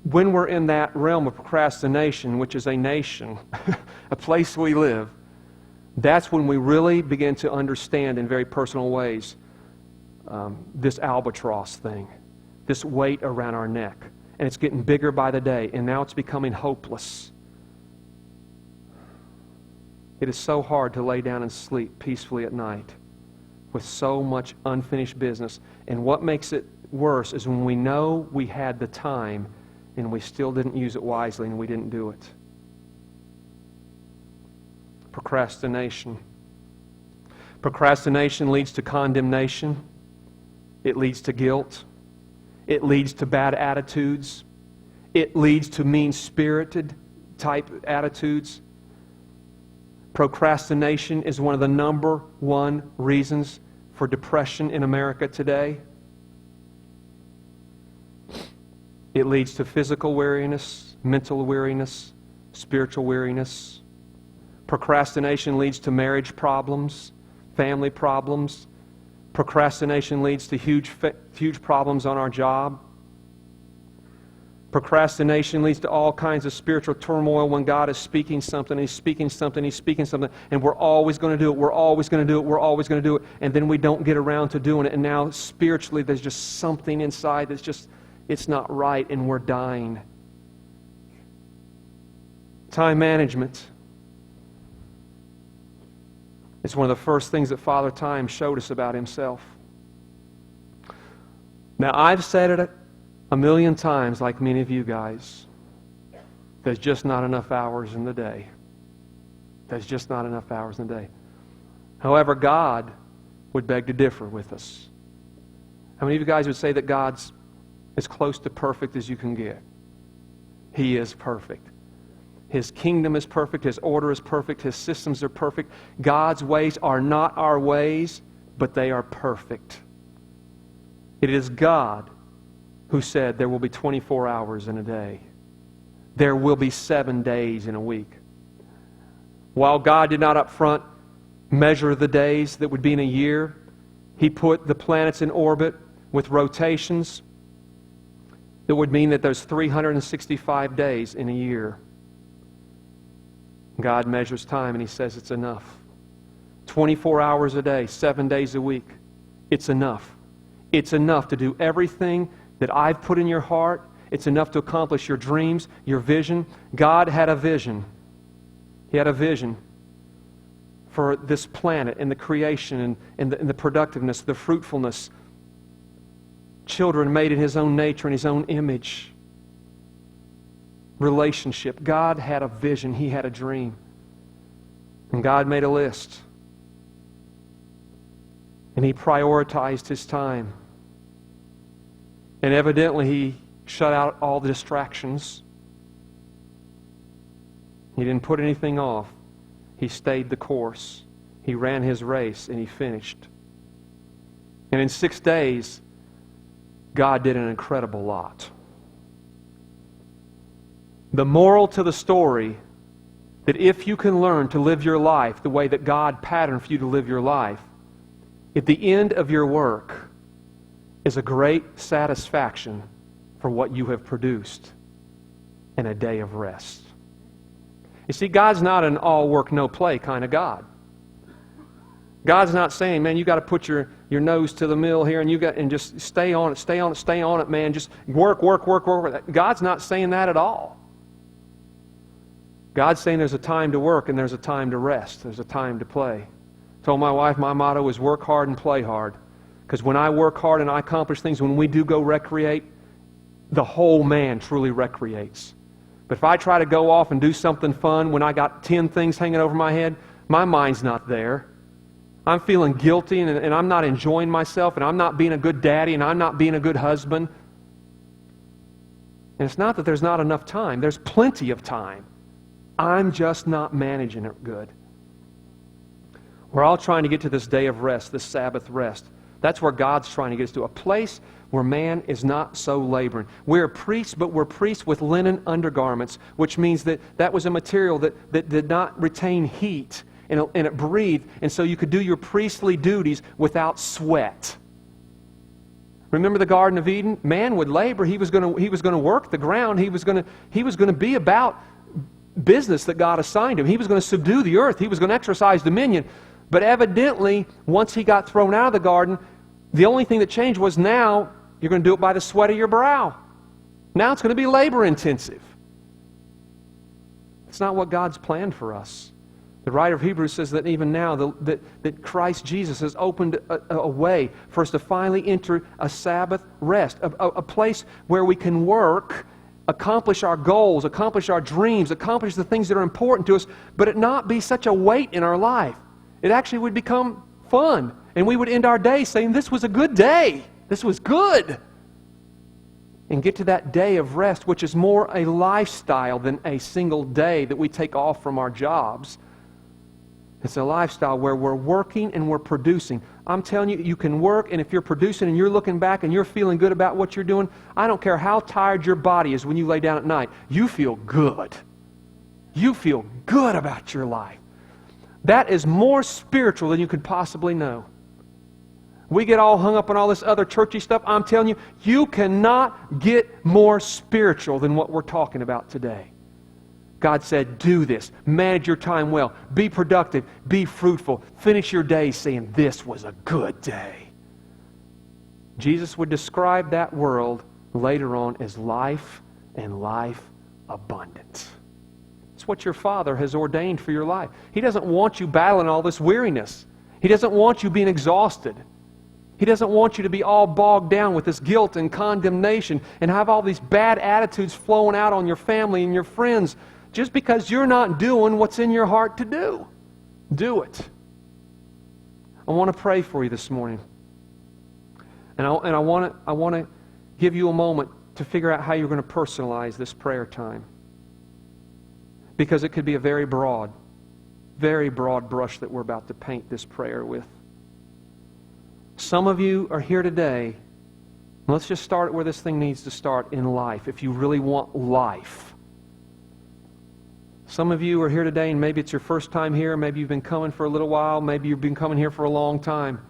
when we're in that realm of procrastination, which is a nation, a place we live, that's when we really begin to understand in very personal ways this albatross thing, this weight around our neck. And it's getting bigger by the day, and now it's becoming hopeless. It is so hard to lay down and sleep peacefully at night with so much unfinished business. And what makes it worse is when we know we had the time and we still didn't use it wisely and we didn't do it. Procrastination. Procrastination leads to condemnation. It leads to guilt. It leads to bad attitudes. It leads to mean-spirited type attitudes. Procrastination is one of the number one reasons for depression in America today. It leads to physical weariness, mental weariness, spiritual weariness. Procrastination leads to marriage problems, family problems. Procrastination leads to huge problems on our job. Procrastination leads to all kinds of spiritual turmoil when God is speaking something, He's speaking something, He's speaking something, and we're always going to do it, we're always going to do it, we're always going to do it, and then we don't get around to doing it, and now spiritually there's just something inside that's just, it's not right, and we're dying. Time management. It's one of the first things that Father Time showed us about Himself. Now, I've said it a million times, like many of you guys. There's just not enough hours in the day. There's just not enough hours in the day. However, God would beg to differ with us. How many of you guys would say that God's as close to perfect as you can get? He is perfect. His kingdom is perfect. His order is perfect. His systems are perfect. God's ways are not our ways, but they are perfect. It is God who said there will be 24 hours in a day. There will be 7 days in a week. While God did not up front measure the days that would be in a year, He put the planets in orbit with rotations that would mean that there's 365 days in a year. God measures time and He says it's enough. 24 hours a day, 7 days a week. It's enough. It's enough to do everything that I've put in your heart. It's enough to accomplish your dreams, your vision. God had a vision. He had a vision for this planet and the creation and the productiveness, the fruitfulness. Children made in His own nature and His own image. Relationship. God had a vision. He had a dream. And God made a list. And He prioritized His time. And evidently He shut out all the distractions. He didn't put anything off. He stayed the course. He ran His race and He finished. And in 6 days, God did an incredible lot. The moral to the story, that if you can learn to live your life the way that God patterned for you to live your life, at the end of your work is a great satisfaction for what you have produced and a day of rest. You see, God's not an all work, no play kind of God. God's not saying, man, you got to put your nose to the mill here and just stay on it, man. Just work. God's not saying that at all. God's saying there's a time to work and there's a time to rest. There's a time to play. I told my wife my motto is work hard and play hard. Because when I work hard and I accomplish things, when we do go recreate, the whole man truly recreates. But if I try to go off and do something fun when I got 10 things hanging over my head, my mind's not there. I'm feeling guilty and I'm not enjoying myself and I'm not being a good daddy and I'm not being a good husband. And it's not that there's not enough time. There's plenty of time. I'm just not managing it good. We're all trying to get to this day of rest, this Sabbath rest. That's where God's trying to get us to, a place where man is not so laboring. We're priests, but we're priests with linen undergarments, which means that was a material that did not retain heat, and it breathed, and so you could do your priestly duties without sweat. Remember the Garden of Eden? Man would labor. He was going to work the ground. He was going to be about business that God assigned him. He was going to subdue the earth. He was going to exercise dominion. But evidently, once he got thrown out of the garden, the only thing that changed was now you're going to do it by the sweat of your brow. Now it's going to be labor intensive. It's not what God's planned for us. The writer of Hebrews says that even now that Christ Jesus has opened a way for us to finally enter a Sabbath rest, a place where we can work, accomplish our goals, accomplish our dreams, accomplish the things that are important to us, but it not be such a weight in our life. It actually would become fun, and we would end our day saying, this was a good day. This was good. And get to that day of rest, which is more a lifestyle than a single day that we take off from our jobs. It's a lifestyle where we're working and we're producing. I'm telling you, you can work, and if you're producing and you're looking back and you're feeling good about what you're doing, I don't care how tired your body is when you lay down at night. You feel good. You feel good about your life. That is more spiritual than you could possibly know. We get all hung up on all this other churchy stuff. I'm telling you, you cannot get more spiritual than what we're talking about today. God said, do this. Manage your time well. Be productive. Be fruitful. Finish your day saying, this was a good day. Jesus would describe that world later on as life and life abundant. It's what your Father has ordained for your life. He doesn't want you battling all this weariness. He doesn't want you being exhausted. He doesn't want you to be all bogged down with this guilt and condemnation and have all these bad attitudes flowing out on your family and your friends just because you're not doing what's in your heart to do. Do it. I want to pray for you this morning. And I want to give you a moment to figure out how you're going to personalize this prayer time. Because it could be a very broad brush that we're about to paint this prayer with. Some of you are here today. Let's just start where this thing needs to start in life, if you really want life. Some of you are here today, and maybe it's your first time here. Maybe you've been coming for a little while. Maybe you've been coming here for a long time.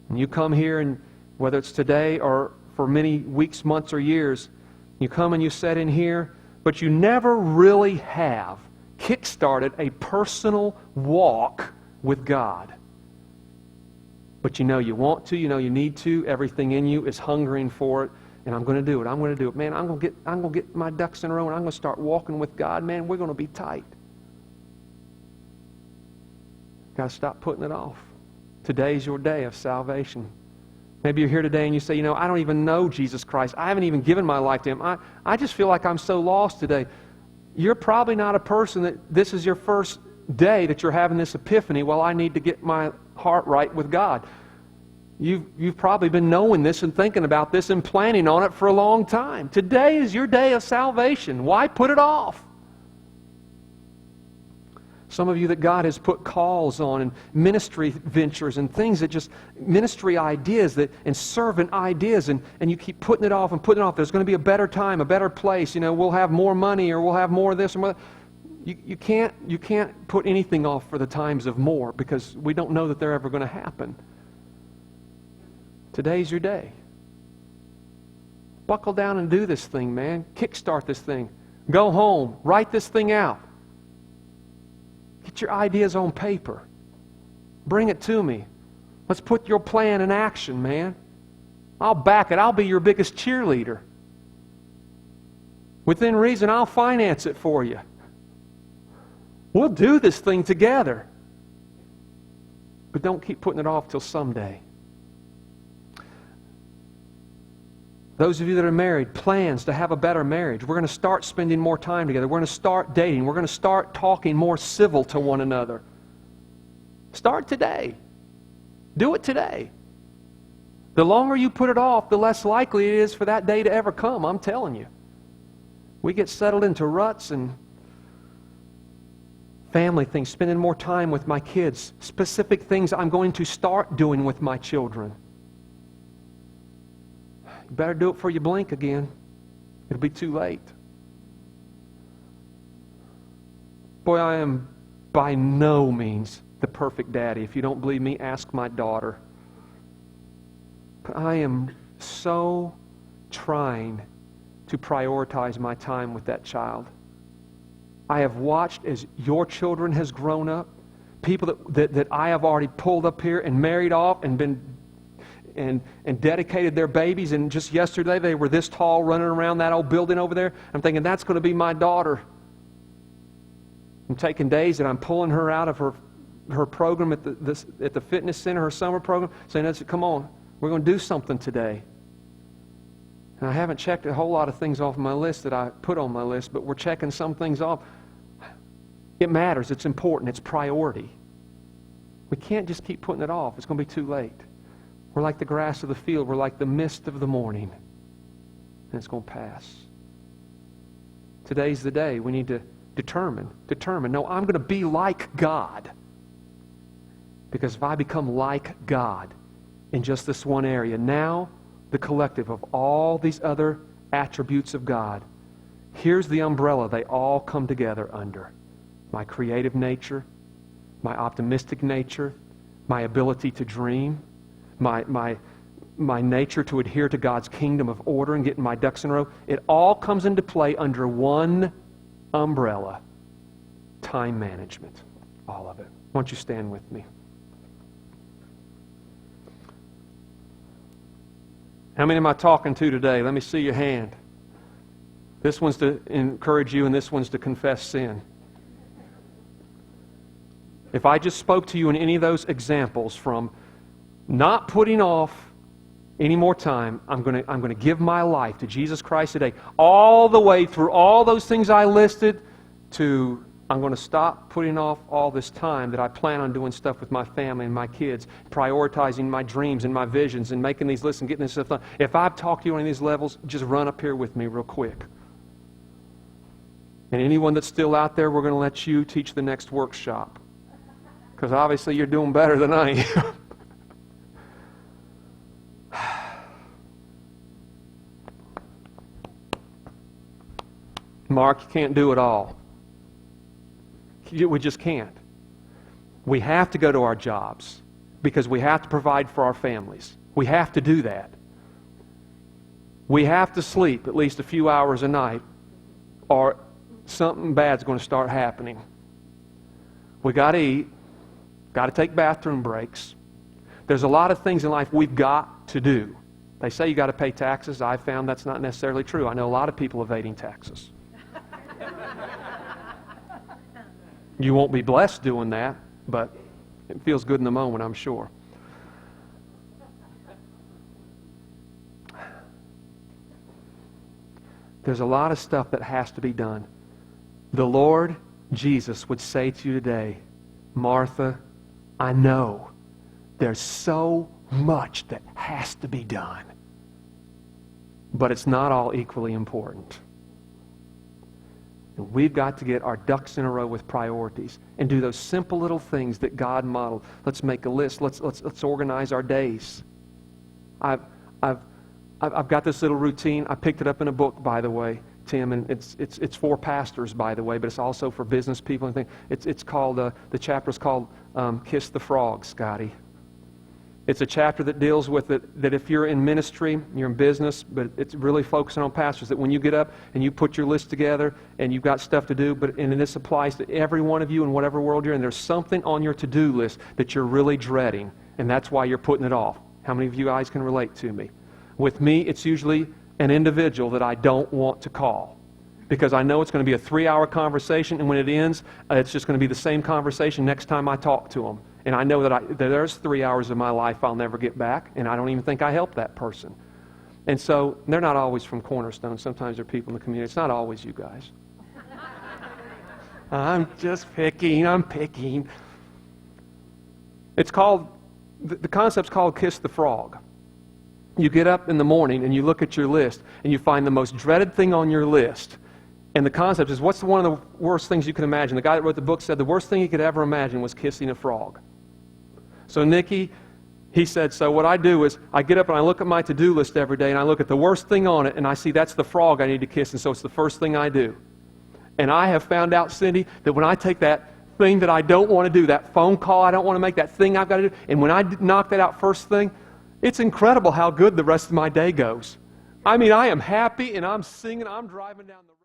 And you come here, and whether it's today or for many weeks, months, or years, you come and you sit in here, but you never really have kick-started a personal walk with God. But you know you want to, you know you need to. Everything in you is hungering for it. And I'm going to do it. I'm going to do it. Man, I'm going to get my ducks in a row, and I'm going to start walking with God. Man, we're going to be tight. Got to stop putting it off. Today's your day of salvation. Maybe you're here today and you say, I don't even know Jesus Christ. I haven't even given my life to Him. I just feel like I'm so lost today. You're probably not a person that this is your first day that you're having this epiphany. Well, I need to get my heart right with God. You've probably been knowing this and thinking about this and planning on it for a long time. Today is your day of salvation. Why put it off? Some of you that God has put calls on and ministry ventures and things that just, ministry ideas and servant ideas, and you keep putting it off and putting it off. There's going to be a better time, a better place. We'll have more money, or we'll have more of this or more. You can't put anything off for the times of more, because we don't know that they're ever going to happen. Today's your day. Buckle down and do this thing, man. Kickstart this thing. Go home. Write this thing out. Get your ideas on paper. Bring it to me. Let's put your plan in action, man. I'll back it. I'll be your biggest cheerleader. Within reason, I'll finance it for you. We'll do this thing together. But don't keep putting it off till someday. Those of you that are married, plans to have a better marriage. We're going to start spending more time together. We're going to start dating. We're going to start talking more civil to one another. Start today. Do it today. The longer you put it off, the less likely it is for that day to ever come. I'm telling you. We get settled into ruts and family things, spending more time with my kids, specific things I'm going to start doing with my children. You better do it before you blink again. It'll be too late. Boy, I am by no means the perfect daddy. If you don't believe me, ask my daughter. But I am so trying to prioritize my time with that child. I have watched as your children has grown up, people that I have already pulled up here and married off and been and dedicated their babies, and just yesterday they were this tall running around that old building over there. I'm thinking, that's going to be my daughter. I'm taking days and I'm pulling her out of her program at the fitness center, her summer program, saying, come on, we're going to do something today. And I haven't checked a whole lot of things off my list that I put on my list, but we're checking some things off. It matters. It's important. It's priority. We can't just keep putting it off. It's going to be too late. We're like the grass of the field. We're like the mist of the morning. And it's going to pass. Today's the day. We need to determine. No, I'm going to be like God. Because if I become like God in just this one area, now the collective of all these other attributes of God, here's the umbrella they all come together under. My creative nature, my optimistic nature, my ability to dream, my nature to adhere to God's kingdom of order and getting my ducks in a row. It all comes into play under one umbrella. Time management. All of it. Why don't you stand with me? How many am I talking to today? Let me see your hand. This one's to encourage you and this one's to confess sin. If I just spoke to you in any of those examples, from not putting off any more time, I'm going to give my life to Jesus Christ today, all the way through all those things I listed, to I'm going to stop putting off all this time that I plan on doing stuff with my family and my kids, prioritizing my dreams and my visions and making these lists and getting this stuff done. If I've talked to you on these levels, just run up here with me real quick. And anyone that's still out there, we're going to let you teach the next workshop. Because obviously you're doing better than I am. Mark, you can't do it all. We just can't. We have to go to our jobs because we have to provide for our families. We have to do that. We have to sleep at least a few hours a night or something bad's going to start happening. We got to eat. Got to take bathroom breaks. There's a lot of things in life we've got to do. They say you got to pay taxes. I've found that's not necessarily true. I know a lot of people evading taxes. You won't be blessed doing that, but it feels good in the moment, I'm sure. There's a lot of stuff that has to be done. The Lord Jesus would say to you today, Martha, I know there's so much that has to be done, but it's not all equally important. And we've got to get our ducks in a row with priorities and do those simple little things that God modeled. Let's make a list. Let's organize our days. I've got this little routine. I picked it up in a book, by the way, Tim, and it's for pastors, by the way, but it's also for business people and things. It's called the chapter's called "Kiss the Frog," Scotty. It's a chapter that deals with it, that if you're in ministry, you're in business, but it's really focusing on pastors, that when you get up and you put your list together and you've got stuff to do, and this applies to every one of you in whatever world you're in, there's something on your to-do list that you're really dreading, and that's why you're putting it off. How many of you guys can relate to me? With me, it's usually an individual that I don't want to call, because I know it's going to be a 3-hour conversation, and when it ends, it's just going to be the same conversation next time I talk to them. And I know that there's 3 hours of my life I'll never get back, and I don't even think I helped that person. And so they're not always from Cornerstone. Sometimes they're people in the community. It's not always you guys. I'm just picking. I'm picking. It's called, the concept's called Kiss the Frog. You get up in the morning and you look at your list and you find the most dreaded thing on your list. And the concept is, what's one of the worst things you can imagine? The guy that wrote the book said the worst thing he could ever imagine was kissing a frog. So Nikki, he said, so what I do is I get up and I look at my to-do list every day and I look at the worst thing on it and I see that's the frog I need to kiss, and so it's the first thing I do. And I have found out, Cindy, that when I take that thing that I don't want to do, that phone call I don't want to make, that thing I've got to do, and when I knock that out first thing, It's incredible how good the rest of my day goes. I mean, I am happy and I'm singing, I'm driving down the